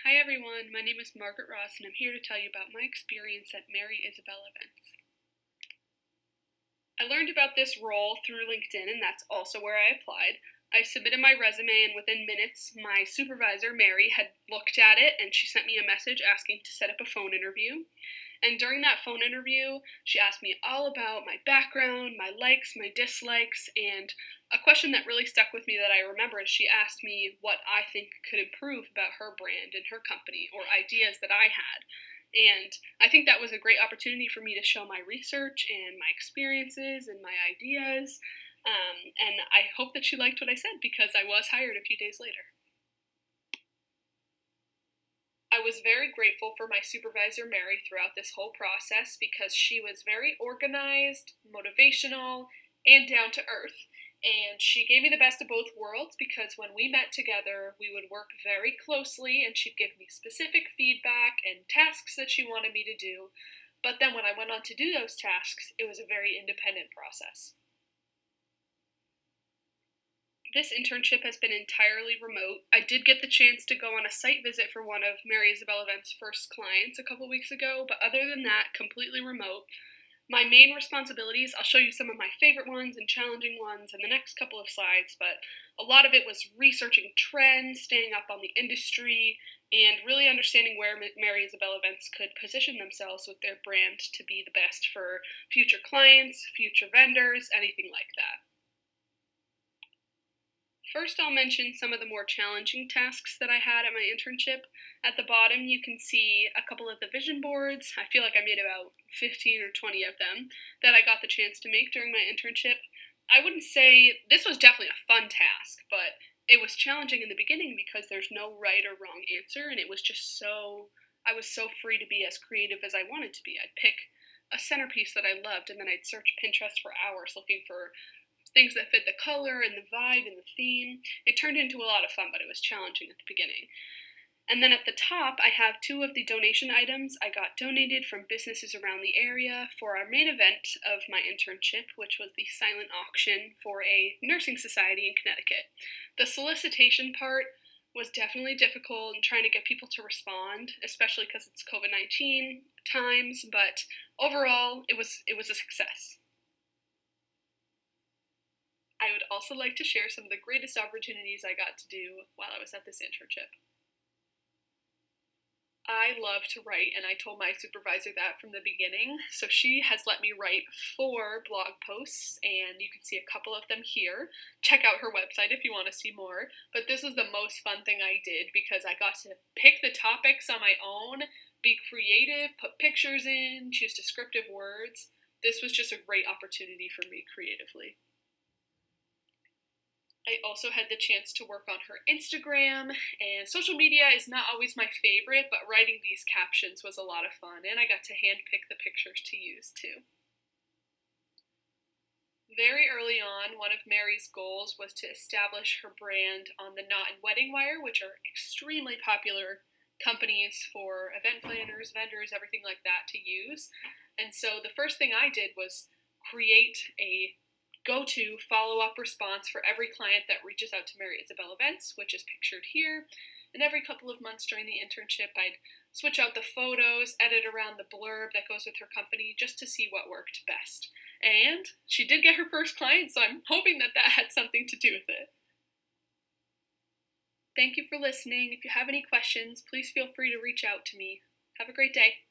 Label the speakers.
Speaker 1: Hi everyone, my name is Margaret Ross and I'm here to tell you about my experience at Mary Isabel events. I learned about this role through LinkedIn and that's also where I applied. I submitted my resume and within minutes my supervisor, Mary, had looked at it and she sent me a message asking to set up a phone interview. And during that phone interview, she asked me all about my background, my likes, my dislikes, and a question that really stuck with me that I remember is she asked me what I think could improve about her brand and her company or ideas that I had. And I think that was a great opportunity for me to show my research and my experiences and my ideas. And I hope that she liked what I said because I was hired a few days later. I was very grateful for my supervisor, Mary, throughout this whole process because she was very organized, motivational, and down to earth. And she gave me the best of both worlds because when we met together, we would work very closely and she'd give me specific feedback and tasks that she wanted me to do. But then when I went on to do those tasks, it was a very independent process. This internship has been entirely remote. I did get the chance to go on a site visit for one of Mary Isabel Events' first clients a couple weeks ago, but other than that, completely remote. My main responsibilities, I'll show you some of my favorite ones and challenging ones in the next couple of slides, but a lot of it was researching trends, staying up on the industry, and really understanding where Mary Isabel Events could position themselves with their brand to be the best for future clients, future vendors, anything like that. First, I'll mention some of the more challenging tasks that I had at my internship. At the bottom, you can see a couple of the vision boards. I feel like I made about 15 or 20 of them that I got the chance to make during my internship. I wouldn't say this was definitely a fun task, but it was challenging in the beginning because there's no right or wrong answer, and it was just I was so free to be as creative as I wanted to be. I'd pick a centerpiece that I loved, and then I'd search Pinterest for hours looking for things that fit the color and the vibe and the theme. It turned into a lot of fun, but it was challenging at the beginning. And then at the top, I have two of the donation items I got donated from businesses around the area for our main event of my internship, which was the silent auction for a nursing society in Connecticut. The solicitation part was definitely difficult in trying to get people to respond, especially because it's COVID-19 times, but overall, it was a success. I would also like to share some of the greatest opportunities I got to do while I was at this internship. I love to write, and I told my supervisor that from the beginning. So she has let me write 4 blog posts, and you can see a couple of them here. Check out her website if you want to see more. But this was the most fun thing I did because I got to pick the topics on my own, be creative, put pictures in, choose descriptive words. This was just a great opportunity for me creatively. I also had the chance to work on her Instagram, and social media is not always my favorite, but writing these captions was a lot of fun, and I got to handpick the pictures to use too. Very early on, one of Mary's goals was to establish her brand on the Knot and Wedding Wire, which are extremely popular companies for event planners, vendors, everything like that to use. And so the first thing I did was create a go-to follow-up response for every client that reaches out to Mary Isabel Events, which is pictured here. And every couple of months during the internship, I'd switch out the photos, edit around the blurb that goes with her company just to see what worked best. And she did get her first client, so I'm hoping that that had something to do with it. Thank you for listening. If you have any questions, please feel free to reach out to me. Have a great day.